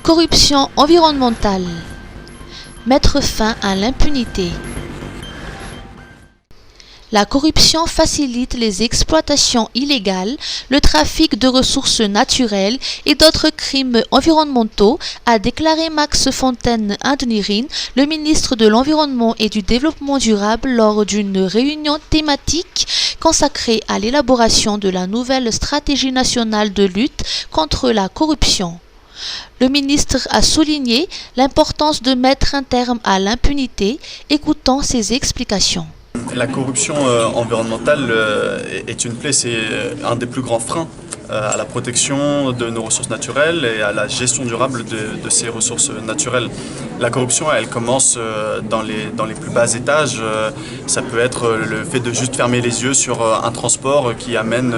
Corruption environnementale. Mettre fin à l'impunité. La corruption facilite les exploitations illégales, le trafic de ressources naturelles et d'autres crimes environnementaux, a déclaré Max Fontaine Adeniran, le ministre de l'Environnement et du Développement durable, lors d'une réunion thématique consacrée à l'élaboration de la nouvelle stratégie nationale de lutte contre la corruption. Le ministre a souligné l'importance de mettre un terme à l'impunité. Écoutons ses explications. La corruption environnementale est une plaie, c'est un des plus grands freins à la protection de nos ressources naturelles et à la gestion durable de ces ressources naturelles. La corruption, elle commence dans les plus bas étages. Ça peut être le fait de juste fermer les yeux sur un transport qui amène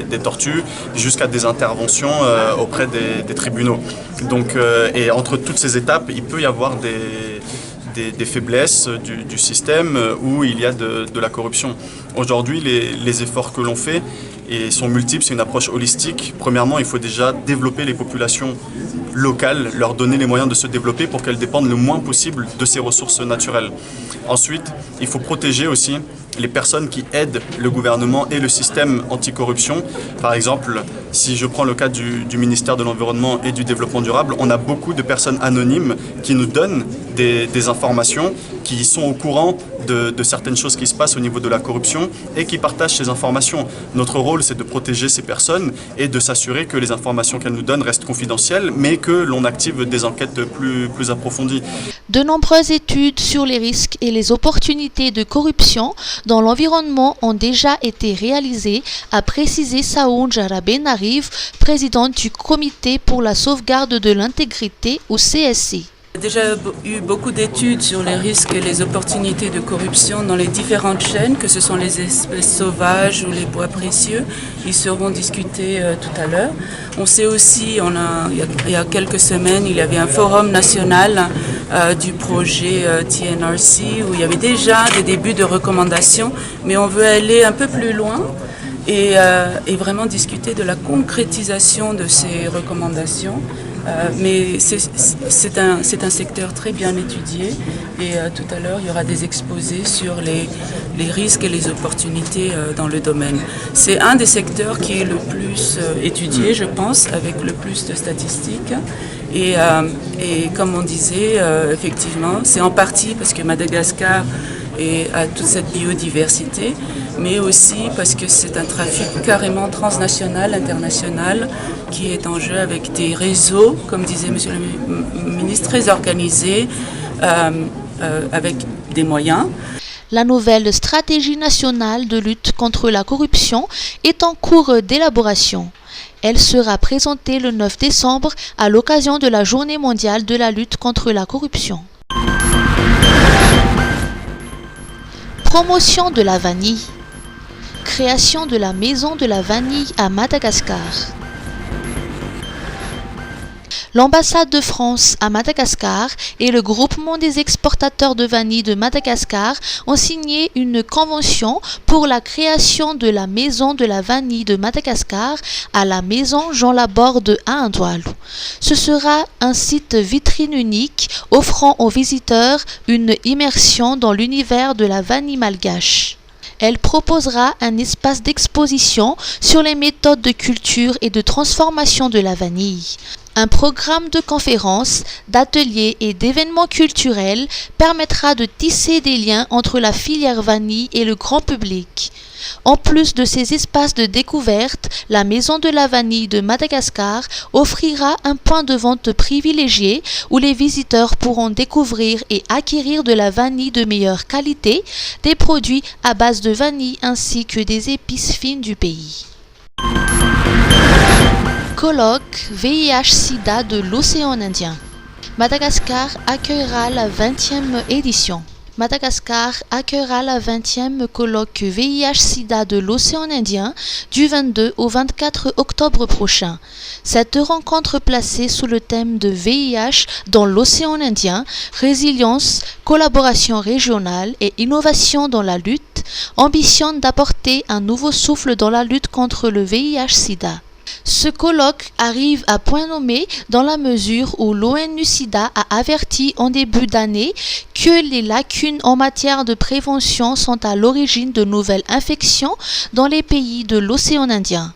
des tortues jusqu'à des interventions auprès des tribunaux. Donc, et entre toutes ces étapes, il peut y avoir des faiblesses du système où il y a de la corruption. Aujourd'hui, les efforts que l'on fait sont multiples, c'est une approche holistique. Premièrement, il faut déjà développer les populations locales, leur donner les moyens de se développer pour qu'elles dépendent le moins possible de ces ressources naturelles. Ensuite, il faut protéger aussi les personnes qui aident le gouvernement et le système anticorruption. Par exemple, si je prends le cas du ministère de l'Environnement et du Développement durable, on a beaucoup de personnes anonymes qui nous donnent des informations, qui sont au courant de certaines choses qui se passent au niveau de la corruption et qui partagent ces informations. Notre rôle, c'est de protéger ces personnes et de s'assurer que les informations qu'elles nous donnent restent confidentielles, mais que l'on active des enquêtes plus approfondies. De nombreuses études sur les risques et les opportunités de corruption dans l'environnement ont déjà été réalisées, a précisé Saoud Jarabenariv, présidente du Comité pour la sauvegarde de l'intégrité au CSC. Il y a déjà eu beaucoup d'études sur les risques et les opportunités de corruption dans les différentes chaînes, que ce sont les espèces sauvages ou les bois précieux. Ils seront discutés tout à l'heure. On sait aussi, il y a quelques semaines, il y avait un forum national du projet TNRC où il y avait déjà des débuts de recommandations, mais on veut aller un peu plus loin et vraiment discuter de la concrétisation de ces recommandations. Mais c'est un secteur très bien étudié et tout à l'heure il y aura des exposés sur les risques et les opportunités dans le domaine. C'est un des secteurs qui est le plus étudié, je pense, avec le plus de statistiques. Et comme on disait, effectivement, c'est en partie parce que Madagascar a toute cette biodiversité, mais aussi parce que c'est un trafic carrément transnational, international, qui est en jeu avec des réseaux, comme disait Monsieur le ministre, très organisés, avec des moyens. La nouvelle stratégie nationale de lutte contre la corruption est en cours d'élaboration. Elle sera présentée le 9 décembre à l'occasion de la Journée mondiale de la lutte contre la corruption. Promotion de la vanille. Création de la maison de la vanille à Madagascar. L'ambassade de France à Madagascar et le groupement des exportateurs de vanille de Madagascar ont signé une convention pour la création de la maison de la vanille de Madagascar à la maison Jean Laborde à Indoualou. Ce sera un site vitrine unique offrant aux visiteurs une immersion dans l'univers de la vanille malgache. Elle proposera un espace d'exposition sur les méthodes de culture et de transformation de la vanille. Un programme de conférences, d'ateliers et d'événements culturels permettra de tisser des liens entre la filière vanille et le grand public. En plus de ces espaces de découverte, la Maison de la Vanille de Madagascar offrira un point de vente privilégié où les visiteurs pourront découvrir et acquérir de la vanille de meilleure qualité, des produits à base de vanille ainsi que des épices fines du pays. Colloque VIH-Sida de l'océan Indien. Madagascar accueillera la 20e édition. Madagascar accueillera la 20e colloque VIH-Sida de l'océan Indien du 22 au 24 octobre prochain. Cette rencontre placée sous le thème de VIH dans l'océan Indien, résilience, collaboration régionale et innovation dans la lutte, ambitionne d'apporter un nouveau souffle dans la lutte contre le VIH-Sida. Ce colloque arrive à point nommé dans la mesure où l'ONU-SIDA a averti en début d'année que les lacunes en matière de prévention sont à l'origine de nouvelles infections dans les pays de l'océan Indien.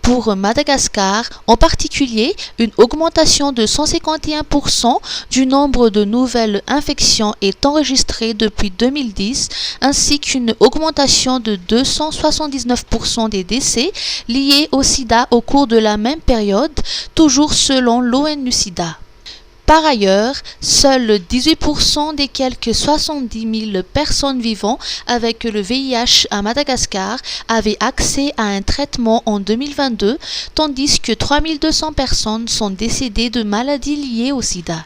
Pour Madagascar, en particulier, une augmentation de 151% du nombre de nouvelles infections est enregistrée depuis 2010, ainsi qu'une augmentation de 279% des décès liés au sida au cours de la même période, toujours selon l'ONU-SIDA. Par ailleurs, seuls 18% des quelques 70 000 personnes vivant avec le VIH à Madagascar avaient accès à un traitement en 2022, tandis que 3 200 personnes sont décédées de maladies liées au sida.